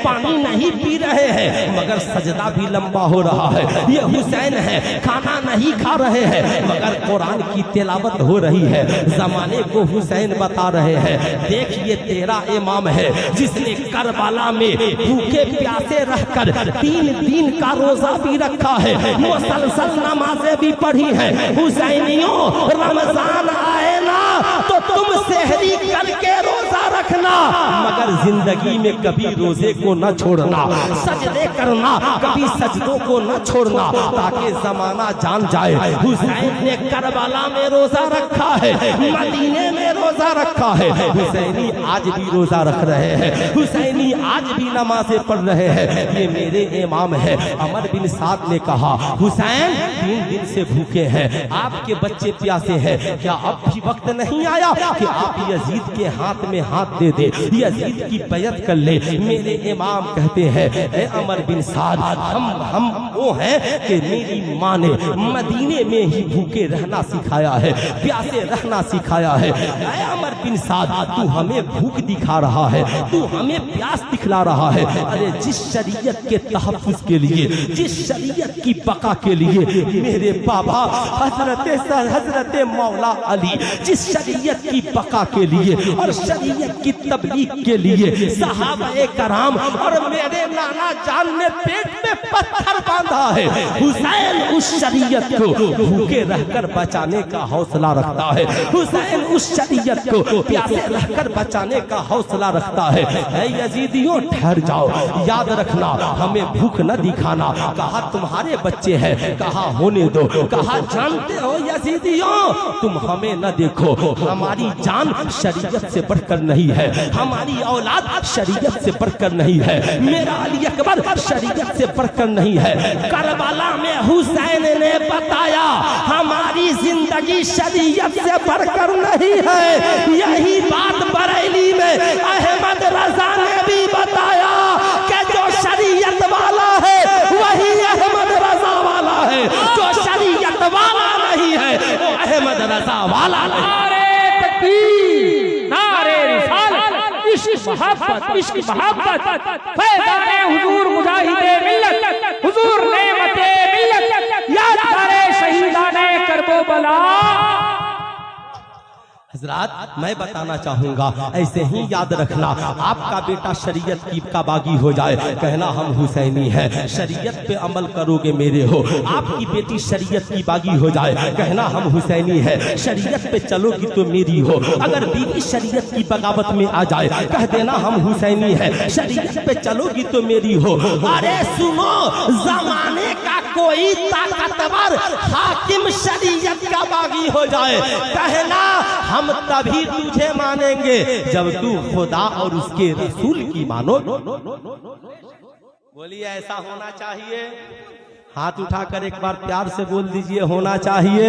पानी नहीं पी रहे हैं मगर सजदा भी लंबा हो रहा है। ये हुसैन है, खाना नहीं खा रहे हैं मगर कुरान की तिलावत हो रही है। जमाने को हुसैन बता रहे हैं, देख ये तेरा इमाम है जिसने करबला में भूखे प्यासे रहकर 3 दिन का रोजा भी रखा है, मुसलसल नमाजें भी पढ़ी है। हुसैनियों, रमजान आए ना तो तुम सहरी करके रोजा रखना मगर जिंदगी में कभी रोजे को न छोड़ना, सजदे करना कभी सजदों को न छोड़ना ताकि जमाना जान जाए हुसैन ने करबला में रोजा रखा है, मदीने में रोजा रखा है। हुसैनी आज भी रोजा रख रहे हैं, हुसैनी आज भी नमाजें पढ़ रहे हैं। ये मेरे इमाम है। अमर बिन साद ने कहा, हुसैन 3 दिन से भूखे हैं, आपके बच्चे प्यासे हैं, क्या अब भी वक्त नहीं आया कि आप यजीद के हाथ में हाथ दे दे, यजीद की बैयत कर ले। मेरे इमाम कहते हैं, अमर बिन साद, हम वो हैं कि मेरी माँ ने मदीने में ही भूखे रहना सिखाया है, प्यासे रहना सिखाया है। अमर बिन साद, तू हमें भूख दिखा रहा है, तू हमें प्यास दिखला रहा है। अरे जिस शरीयत के तहफ्फुज़ के लिए, जिस शरीयत की बका के लिए मेरे बाबा हजरत मौला अली, जिस शरीयत की बका के लिए और शरीयत की तबलीग के लिए सहाबाए कराम और मेरे नाना जान ने पेट में पत्थर बांधा है, हुसैन उस शरीयत को भूखे रहकर बचाने का हौसला रखता है। हुसैन उस शरीयत को प्यासे रहकर बचाने का हौसला रखता है। यजीदियों ठहर जाओ, याद रखना हमें भूख न दिखाना। कहा तुम्हारे बच्चे हैं, कहा होने दो, कहा जानते हो यजीदियों तुम हमें न देखो, हमारी जान शरीयत से बढ़कर नहीं है, हमारी औलाद शरीयत से बढ़कर नहीं है, मेरा अली अकबर शरीयत से बढ़कर नहीं है। करबला में हुसैन ने बताया हमारी जिंदगी शरीयत से बढ़कर नहीं है। यही बात बरेली में अहमद रजा ने भी बताया कि जो शरीयत वाला है वही अहमद रजा वाला है, जो शरीयत वाला नहीं है वो अहमद रजा वाला नहीं। इश्क मोहब्बत फैज़ाने हुजूर मुजाहिदे मिल्लत, हुजूर नेमते मिल्लत, याद करे शहीदाने करबला। हजरात, मैं बताना चाहूंगा, ऐसे ही याद रखना, आपका बेटा शरीयत की का बागी हो जाए, कहना हम हुसैनी हैं, शरीयत पे अमल करोगे मेरे हो। आपकी बेटी शरीयत की बागी हो जाए, कहना हम हुसैनी हैं, शरीयत पे चलोगी तो मेरी हो। अगर बीवी शरीयत की बगावत में आ जाए, कह देना हम हुसैनी हैं, शरीयत पे चलोगी तो मेरी हो। अरे सुनो, जमाने का कोई ताकतवर हाकिम शरीयत का बागी हो जाए, कहना हम तभी तुझे मानेंगे जब तू खुदा और उसके रसूल की मानो। बोलिए ऐसा होना चाहिए। हाथ उठाकर एक बार प्यार से बोल दीजिए, होना चाहिए।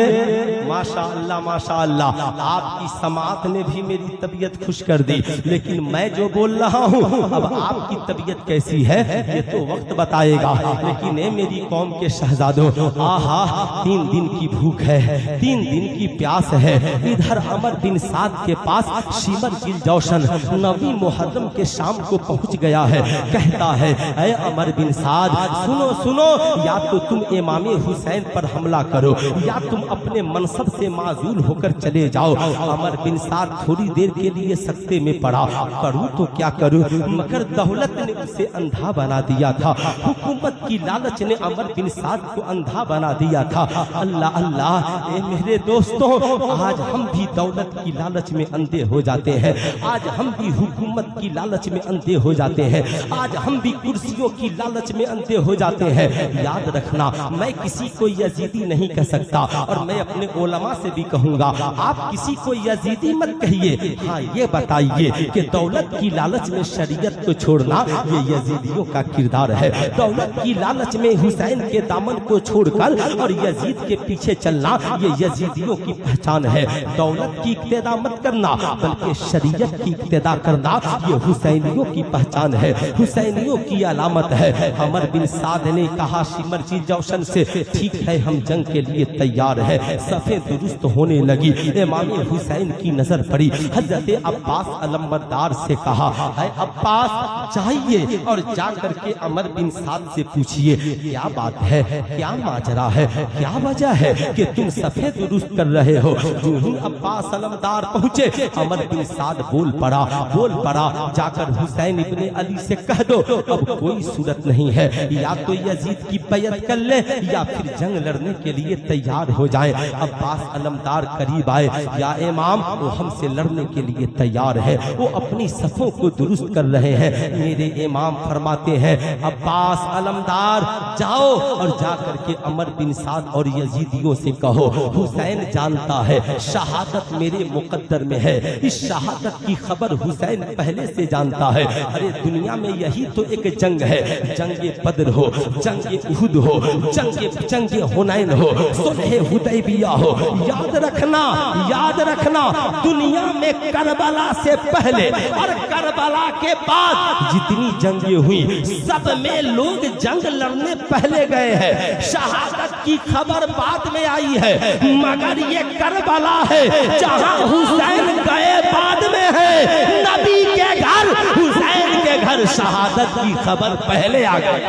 माशाअल्लाह माशाअल्लाह, आपकी समात ने भी मेरी तबीयत खुश कर दी। लेकिन मैं जो बोल रहा हूँ, अब आपकी तबीयत कैसी है ये तो वक्त बताएगा। लेकिन ये मेरी कौम के शहजादों, आहा 3 दिन की भूख है, 3 दिन की प्यास है। इधर अमर बिन साद के पास शिमर जिल जौशन 9 मुहर्रम के शाम को पहुँच गया है। कहता है, ऐ अमर बिन साद सुनो सुनो, या तो तुम इमामे हुसैन पर हमला करो या तुम अपने मनसब से माजूल होकर चले जाओ। अमर बिन साद थोड़ी देर के लिए सख्ते में पड़ा, करूं तो क्या करूं, मगर दौलत ने उसे अंधा बना दिया था, हुकूमत की लालच ने अमर बिन साद को अंधा बना दिया था। अल्लाह अल्लाह, ए मेरे दोस्तों, आज हम भी दौलत की लालच में अंधे हो जाते हैं, आज हम भी हुकूमत की लालच में अंधे हो जाते हैं, आज हम भी कुर्सियों की लालच में अंधे हो जाते हैं। याद रखना, मैं किसी को यजीदी नहीं कह सकता और मैं अपने उलमा से भी कहूंगा, आप किसी को यजीदी मत कहिए। हाँ ये बताइए कि दौलत की लालच में शरीयत को छोड़ना ये यजीदियों का किरदार है। दौलत की लालच में हुसैन के दामन को छोड़कर और यजीद के पीछे चलना ये यजीदियों की पहचान है। दौलत की इक्तिदा मत करना बल्कि शरीयत की इक्तिदा करना ये हुसैनियों की पहचान है, हुसैनियों की अलामत है। अमर बिन साद ने कहा, शिमर खर्ची जौशन से, ठीक है हम जंग के लिए तैयार है। सफ़े दुरुस्त होने लगी। इमाम हुसैन की नजर पड़ी। हजरत अब्बास अलंबरदार से कहा, है अब्बास जाइए और जा करके अमर बिन साद से पूछिए क्या बात है, क्या माजरा है, क्या वजह है कि तुम सफ़े दुरुस्त कर रहे हो। जो ही अब्बास अलंबरदार पहुंचे, अमर बिन साद बोल पड़ा, जाकर हुसैन इब्ने अली से कह दो अब कोई सूरत नहीं है, या तो यजीद की बैयत कर ले या फिर जंग लड़ने के लिए तैयार हो जाए। अब्बास अलमदार करीब आए, या इमाम वो हमसे लड़ने के लिए तैयार है, वो अपनी सफों को दुरुस्त कर रहे हैं। मेरे इमाम फरमाते हैं अब्बास अलमदार जाओ और जा करके अमर बिन साद और यजीदियों से कहो हुसैन जानता है शहादत मेरे मुकद्दर में है। इस शहादत की खबर हुसैन पहले से जानता है। अरे दुनिया में यही तो एक जंग है, जंगे बद्र हो, जंगे उहुद हो, जंगे हुनैन हो, सुलह हुदैबिया हो। याद रखना दुनिया में करबला से पहले और करबला के बाद जितनी जंगे हुई सब में लोग जंग लड़ने पहले गए हैं, शहादत की खबर बाद में आई है। मगर ये करबला है जहां हुसैन गए बाद में है। नबी के घर हुसैन के घर शहादत की खबर पहले आ गई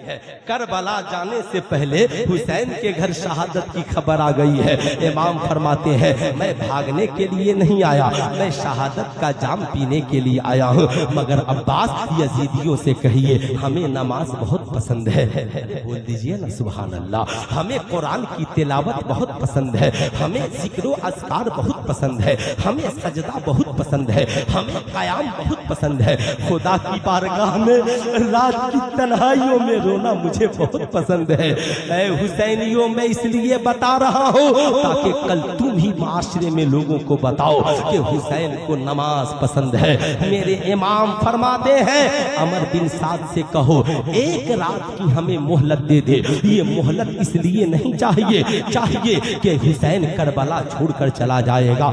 है। करबला जाने से पहले हुसैन के घर शहादत की खबर आ गई है। इमाम फरमाते हैं मैं भागने के लिए नहीं आया, मैं शहादत का जाम पीने के लिए आया हूँ। मगर अब्बास यजीदियों से कहिए हमें नमाज बहुत पसंद है, बोल दीजिए ना सुभान अल्लाह। हमें कुरान की तिलावत बहुत पसंद है, हमें जिक्र अस्कार बहुत पसंद है, हमें सजदा बहुत पसंद है, हमें क़याम बहुत पसंद है। खुदा की बारगाह में रात की तन्हाइयों में रोना मुझे बहुत पसंद है। ऐ हुसैनियों मैं इसलिए बता रहा हूँ ताकि कल तुम भी माशरे में लोगों को बताओ कि हुसैन को नमाज पसंद है। मेरे इमाम फरमाते हैं अमर बिन साद से कहो एक रात की हमें मोहलत दे दे। ये मोहलत इसलिए नहीं चाहिए कि हुसैन करबला छोड़कर चला जाएगा।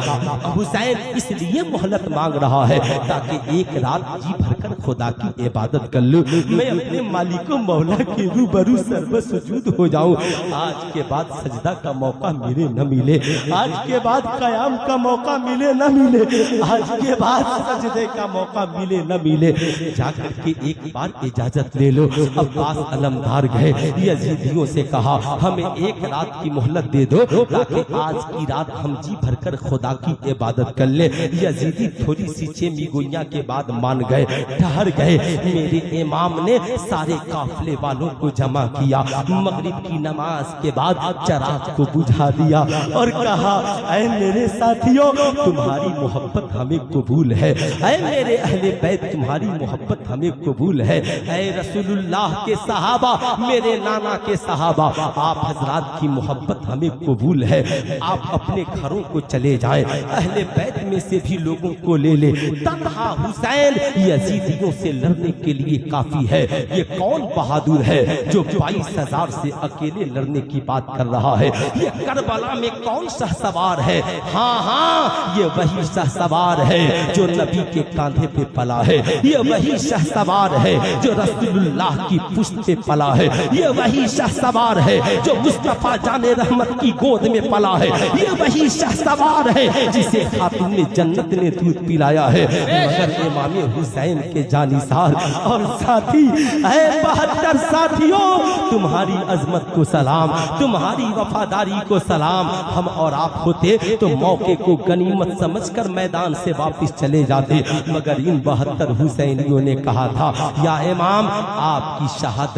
हुसैन इसलिए मोहलत मांग रहा है ताकि एक रात जी भरकर खुदा की इबादत कर लूं, मैं अपने मालिक मौला के रूबरू सर्व सुजूद हो जाऊं। आज के बाद सजदा का मौका मिले न मिले, आज के बाद कयाम का मौका मिले न मिले, आज के बाद सजदे का मौका मिले न मिले, जाकर के एक बार इजाजत ले लो। अब्बास अलमदार गए, यजीदियों से कहा हमें एक रात की मोहलत दे दो ताकि आज की रात हम जी भरकर खुदा की इबादत कर ले। यजीदी थोड़ी सी चेमीगोइयां के बाद मान गए, ठहर गए। मेरे इमाम ने सारे काफले वालों को जमा किया, मगरिब की नमाज के बाद चराग को बुझा दिया और कहा ऐ मेरे साथियों तुम्हारी मोहब्बत हमें कबूल है, ऐ मेरे अहले बैत तुम्हारी मोहब्बत हमें कबूल है। ऐ रसूलुल्लाह के सहाबा, मेरे नाना के सहाबा, आप हजरात की मोहब्बत हमें कबूल है। आप अपने घरों को चले जाएं, अहले बैत में से भी लोगों को ले ले। तन्हा हुसैन यजीदियों से लड़ने के लिए काफी है। ये कौन बहादुर है जो 22,000 से अकेले लड़ने की बात कर रहा है? ये करबला में कौन शहसवार है? हाँ ये वही शहसवार है जो नबी के कांधे पे पला है, ये वही शहसवार है जो रसूलुल्लाह की पुश्त पे पला है, ये वही शहसवार है जो मुस्तफा जाने रहमत की गोद में पला है, ये वही शहसवार है जिसे खातून जन्नत ने दूध पिलाया है। मगर इमाम हुसैन के जानिसार और साथी, ऐ 72 साथियों तुम्हारी अजमत को सलाम, तुम्हारी वफादारी को सलाम। हम और आप होते तो मौके को गनीमत समझकर मैदान से वापस चले जाते, मगर इन 72 हुसैनियों ने कहा था या इमाम आपकी शहादत